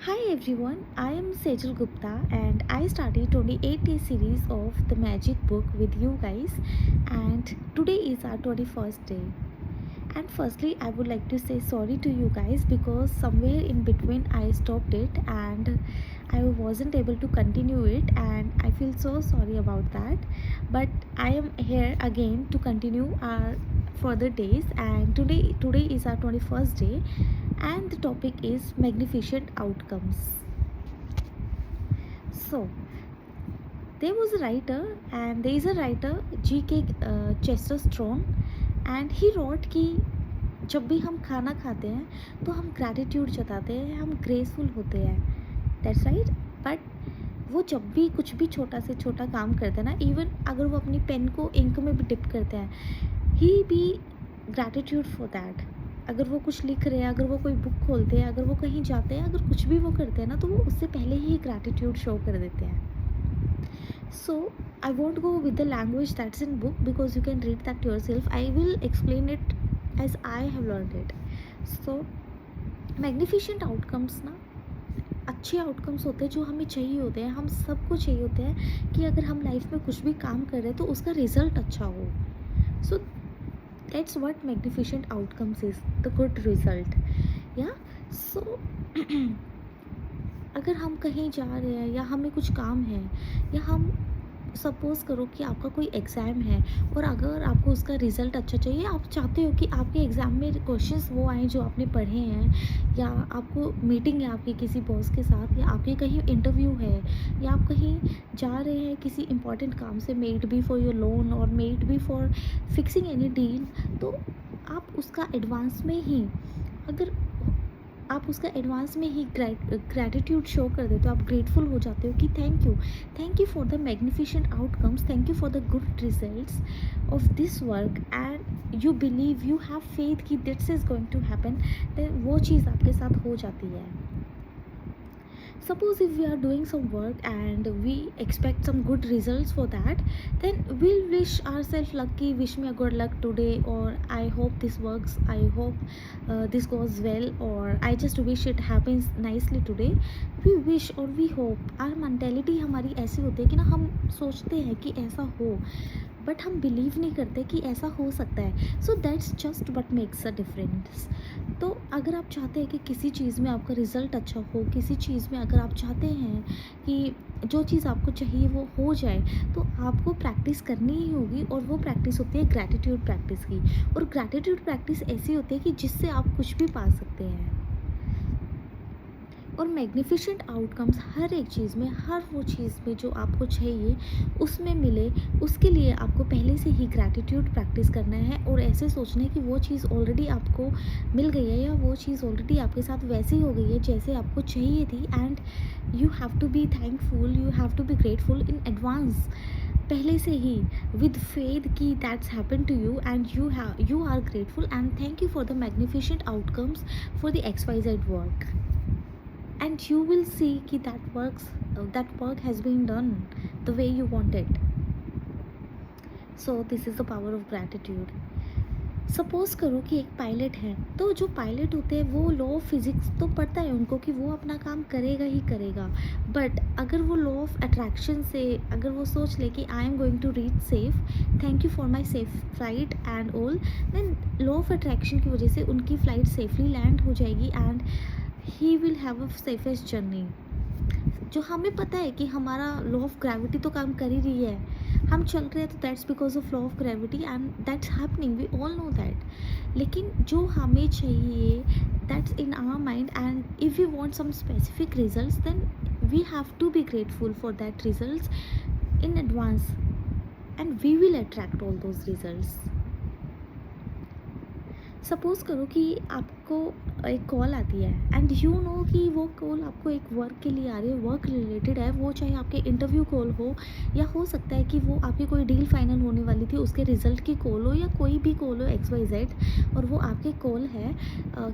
Hi everyone, I am Sejal Gupta and I started 28-day series of the Magic Book with you guys, and today is our 21st day. And firstly, I would like to say sorry to you guys because somewhere in between I stopped it and I wasn't able to continue it, and I feel so sorry about that. But I am here again to continue our further days, and today is our 21st day, and the topic is magnificent outcomes. So, there was a writer, and there is a writer G.K. Chesterton, and he wrote कि जब भी हम खाना खाते हैं तो हम gratitude जताते हैं, हम ग्रेसफुल होते हैं, दैट्स राइट. बट वो जब भी कुछ भी छोटा से छोटा काम करते हैं ना, इवन अगर वो अपनी पेन को इंक में भी डिप करते हैं, ही बी ग्रैटिट्यूड फॉर दैट. अगर वो कुछ लिख रहे हैं, अगर वो कोई बुक खोलते हैं, अगर वो कहीं जाते हैं, अगर कुछ भी वो करते हैं ना, तो वो उससे पहले ही ग्रैटिट्यूड शो कर देते हैं. So I won't go with the language that's in book because you can read that yourself. I will explain it as I have learned it. So magnificent outcomes ना अच्छे आउटकम्स होते हैं जो हमें चाहिए होते हैं, हम सबको चाहिए होते हैं कि अगर हम लाइफ में कुछ भी काम कर रहे हैं तो उसका रिजल्ट अच्छा हो. So that's what magnificent outcomes is, the good result. या सो अगर हम कहीं जा रहे हैं या हमें कुछ काम है, या हम सपोज़ करो कि आपका कोई एग्ज़ाम है और अगर आपको उसका रिज़ल्ट अच्छा चाहिए, आप चाहते हो कि आपके एग्ज़ाम में क्वेश्चंस वो आएँ जो आपने पढ़े हैं, या आपको मीटिंग है आपकी किसी बॉस के साथ, या आपके कहीं इंटरव्यू है, या आप कहीं जा रहे हैं किसी इंपॉर्टेंट काम से, may it be for your loan और may it be for fixing any deal, तो आप उसका एडवांस में ही अगर आप उसका एडवांस में ही ग्रैटिट्यूड शो कर देते हो, आप ग्रेटफुल हो जाते हो कि thank you for the magnificent outcomes, thank you for the good results of this work, and you believe, you have faith कि this is going to happen, then वो चीज़ आपके साथ हो जाती है. Suppose if we are doing some work and we expect some good results for that, then we'll wish ourselves lucky, wish me a good luck today, or I hope this works, I hope this goes well, or I just wish it happens nicely today. We wish or we hope. our mentality हमारी ऐसी होती है कि ना, हम सोचते हैं कि ऐसा हो, बट हम बिलीव नहीं करते कि ऐसा हो सकता है. So that's just what makes a difference. तो अगर आप चाहते हैं कि किसी चीज़ में आपका रिज़ल्ट अच्छा हो, किसी चीज़ में अगर आप चाहते हैं कि जो चीज़ आपको चाहिए वो हो जाए, तो आपको प्रैक्टिस करनी ही होगी, और वो प्रैक्टिस होती है ग्रैटिट्यूड प्रैक्टिस की. और ग्रैटिट्यूड प्रैक्टिस ऐसी होती है कि जिससे आप कुछ भी पा सकते हैं. और मैग्निफिशेंट आउटकम्स हर एक चीज़ में, हर वो चीज़ में जो आपको चाहिए उसमें मिले, उसके लिए आपको पहले से ही ग्रैटिट्यूड प्रैक्टिस करना है, और ऐसे सोचना है कि वो चीज़ ऑलरेडी आपको मिल गई है, या वो चीज़ ऑलरेडी आपके साथ वैसी हो गई है जैसे आपको चाहिए थी, and you have to be thankful, you have to be grateful in advance, पहले से ही, विद फेथ कि that's happen to you, and you are grateful, and thank you for the magnificent outcomes for the XYZ work. And you will see कि that work has been done the way you want it. So this is the power of gratitude. Suppose करो कि एक pilot है, तो जो pilot होते हैं वो लॉ ऑफ फिज़िक्स तो पता है उनको कि वो अपना काम करेगा ही करेगा, बट अगर वो लॉ ऑफ अट्रैक्शन से अगर वो सोच ले कि I am going to reach safe, thank you for my safe flight and all, then law of attraction की वजह से उनकी फ़्लाइट सेफली लैंड हो जाएगी, and he will have a safest journey. जो हमें पता है कि हमारा लॉ ऑफ ग्रेविटी तो काम कर ही रही है, हम चल रहे हैं, तो that's because of law of gravity, and that's happening, we all know that. लेकिन जो हमें चाहिए, that's in our mind, and if you want some specific results, then we have to be grateful for that results in advance, and we will attract all those results. Suppose करो कि आपको एक call आती है, and you know कि वो call आपको एक वर्क के लिए आ रही है, वर्क रिलेटेड है, वो चाहे आपके इंटरव्यू कॉल हो, या हो सकता है कि वो आपकी कोई डील फाइनल होने वाली थी उसके रिज़ल्ट की कॉल हो, या कोई भी कॉल हो XYZ, और वो आपके कॉल है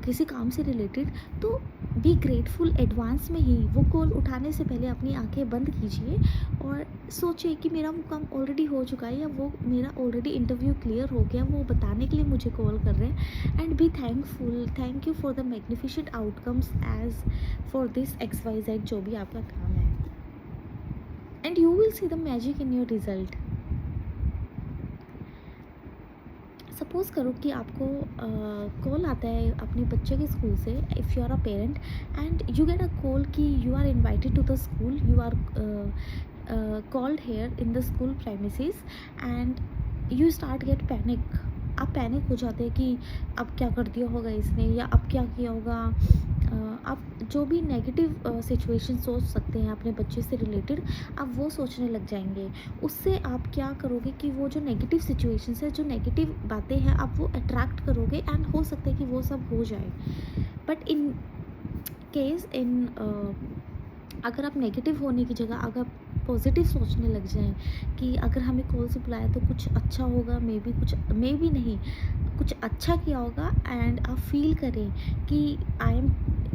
किसी काम से रिलेटेड. तो बी ग्रेटफुल एडवांस में ही. वो कॉल उठाने से पहले अपनी आंखें बंद कीजिए और सोचिए कि मेरा वो काम ऑलरेडी हो चुका है, या वो मेरा ऑलरेडी इंटरव्यू क्लियर हो गया, वो बताने के लिए मुझे कॉल कर रहे हैं, and be thankful, thank you for the magnificent outcomes as for this XYZ जो भी आपका काम है, and you will see the magic in your result. Suppose करो कि आपको कॉल आता है अपने बच्चे के स्कूल से, if you are a parent and you get a call कि you are invited to the school, you are called here in the school premises and you start get panic. आप panic हो जाते हैं कि अब क्या कर दिया होगा इसने, या अब क्या किया होगा। आप जो भी नेगेटिव सिचुएशन सोच सकते हैं अपने बच्चे से रिलेटेड, आप वो सोचने लग जाएंगे। उससे आप क्या करोगे कि वो जो नेगेटिव सिचुएशंस है, जो नेगेटिव बातें हैं, आप वो अट्रैक्ट करोगे एंड हो सकता है कि वो सब हो जाए। बट इन केस अगर आप नेगेटिव होने की जगह अगर पॉजिटिव सोचने लग जाएं कि अगर हमें कॉल से बुलाया तो कुछ अच्छा होगा, मे बी नहीं, कुछ अच्छा किया होगा, एंड आप फील करें कि I M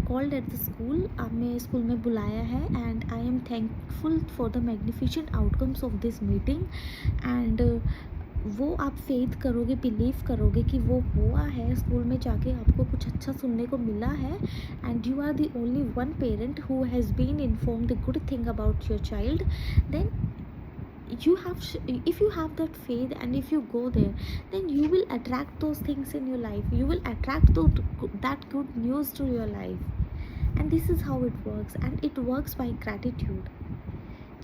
called at the school, हमें स्कूल में बुलाया है and I am thankful for the magnificent outcomes of this meeting, and वो आप फेथ करोगे, बिलीव करोगे कि वो हुआ है, स्कूल में जाके आपको कुछ अच्छा सुनने को मिला है, and you are the only one parent who has been informed the good thing about your child, then you have if you have that faith and if you go there, then you will attract those things in your life, you will attract that good news to your life, and this is how it works, and it works by gratitude।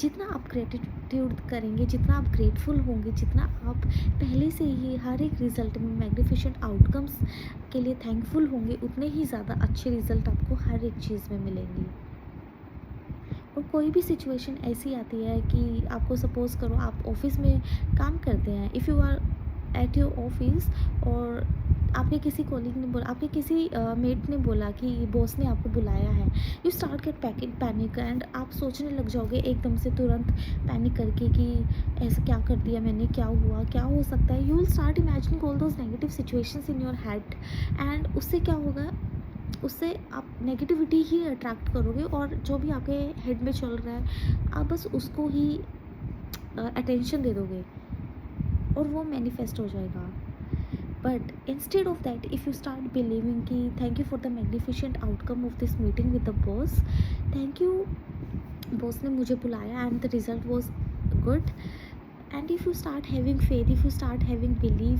जितना आप gratitude करेंगे, जितना आप grateful होंगे, जितना आप पहले से ही हर एक रिज़ल्ट में मैग्निफिशेंट आउटकम्स के लिए थैंकफुल होंगे, उतने ही ज़्यादा अच्छे रिज़ल्ट आपको हर एक चीज़ में मिलेंगे। और कोई भी सिचुएशन ऐसी आती है कि आपको सपोज़ करो आप ऑफिस में काम करते हैं, if you are at your office और आपके किसी कॉलीग ने बोला, आपके किसी मेट ने बोला कि बॉस ने आपको बुलाया है, you start get panic and आप सोचने लग जाओगे एकदम से, तुरंत पैनिक करके कि ऐसा क्या कर दिया मैंने, क्या हुआ, क्या हो सकता है। You will start imagining all those negative situations in your head, and उससे क्या होगा, उससे आप नेगेटिविटी ही अट्रैक्ट करोगे, और जो भी आपके हेड में चल रहा है आप बस उसको ही अटेंशन दे दोगे और वो मैनिफेस्ट हो जाएगा। But instead of that, if you start believing कि thank you for the magnificent outcome of this meeting with the boss, thank you boss ने मुझे बुलाया and the result was good, and if you start having faith, if you start having believe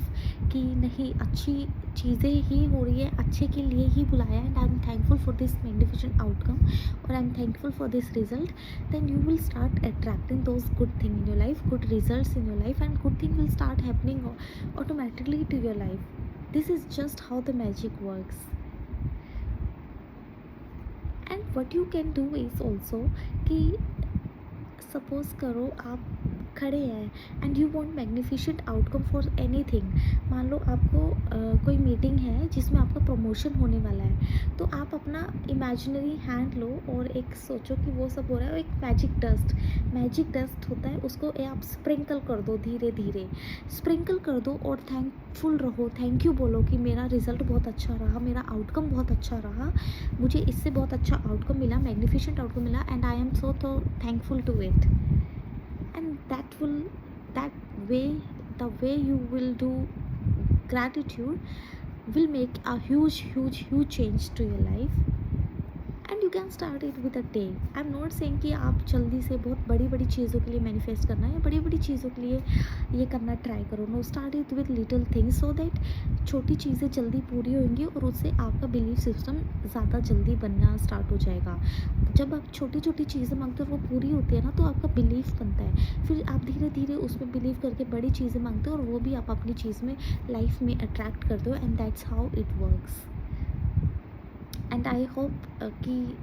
कि नहीं, अच्छी चीज़ें ही हो रही है, अच्छे के लिए ही बुलाया, and I am thankful for this magnificent outcome, और I am thankful for this result, then you will start attracting those good thing in your life, good results in your life, and good thing will start happening automatically to your life। This is just how the magic works। And what you can do is also कि suppose करो आप खड़े हैं and you want magnificent outcome for anything. मान लो आपको कोई meeting है जिसमें आपका प्रमोशन होने वाला है, तो आप अपना इमेजिनरी हैंड लो और एक सोचो कि वो सब हो रहा है, और एक मैजिक डस्ट होता है, उसको आप स्प्रिंकल कर दो, धीरे धीरे स्प्रिंकल कर दो, और थैंकफुल रहो, थैंक यू बोलो कि मेरा रिज़ल्ट बहुत अच्छा रहा, मेरा आउटकम बहुत अच्छा रहा, मुझे इससे बहुत अच्छा आउटकम मिला, मैग्निफिशेंट आउटकम मिला, and I am so thankful to it. And that way, the way you will do gratitude will make a huge change to your life, and you can start it with a day। I'm not saying कि आप जल्दी से बहुत बड़ी चीज़ों के लिए manifest करना है, बड़ी चीज़ों के लिए ये करना ट्राई करो। No, start it with little things so that छोटी चीज़ें जल्दी पूरी होंगी और उससे आपका बिलीफ सिस्टम ज़्यादा जल्दी बनना स्टार्ट हो जाएगा। जब आप छोटी चीज़ें मांगते हो और वो पूरी होती है ना, तो आपका बिलीफ बनता है, फिर आप धीरे धीरे उसमें बिलीव करके बड़ी चीज़ें मांगते हो और वो भी आप अपनी चीज़ में, लाइफ में अट्रैक्ट करते हो, and that's how it works. And I hope कि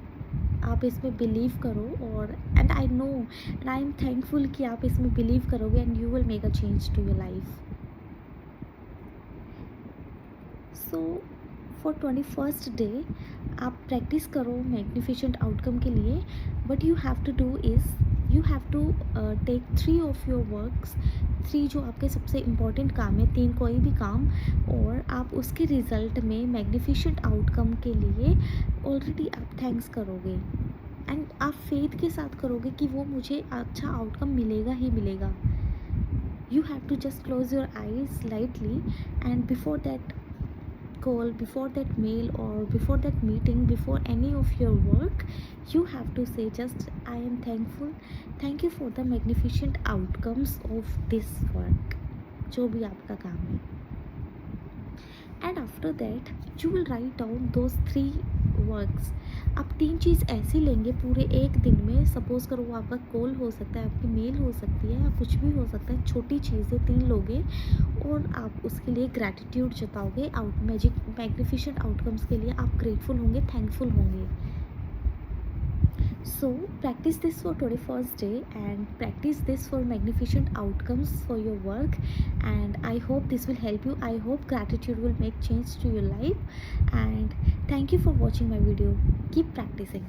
आप इसमें बिलीव करो, और and I know and I am thankful कि आप इसमें बिलीव करोगे, and you will make a change to your life. So for 21st day आप प्रैक्टिस करो मैग्निफिशेंट आउटकम के लिए। What you have to do is you have to take 3 of your works, 3 जो आपके सबसे इम्पॉर्टेंट काम है, 3 कोई भी काम, और आप उसके रिज़ल्ट में मैग्निफिशेंट आउटकम के लिए ऑलरेडी आप थैंक्स करोगे, एंड आप फेथ के साथ करोगे कि वो मुझे अच्छा आउटकम मिलेगा ही मिलेगा। You have to just close your eyes lightly, and before that call, before that mail, or before that meeting, before any of your work, you have to say just I am thankful, thank you for the magnificent outcomes of this work, जो भी आपका काम है. And after that you will write down those 3 works. आप 3 चीज़ ऐसे लेंगे पूरे एक दिन में. सपोज़ करो वो आपका कॉल हो सकता है, आपकी मेल हो सकती है, या कुछ भी हो सकता है. छोटी चीज़ें 3 लोगे और आप उसके लिए ग्रैटिट्यूड जताओगे. मैग्निफिशेंट आउटकम्स के लिए आप ग्रेटफुल होंगे, थैंकफुल होंगे. So practice this for 21st day and practice this for magnificent outcomes for your work, and I hope this will help you. I hope gratitude will make change to your life, and thank you for watching my video. Keep practicing.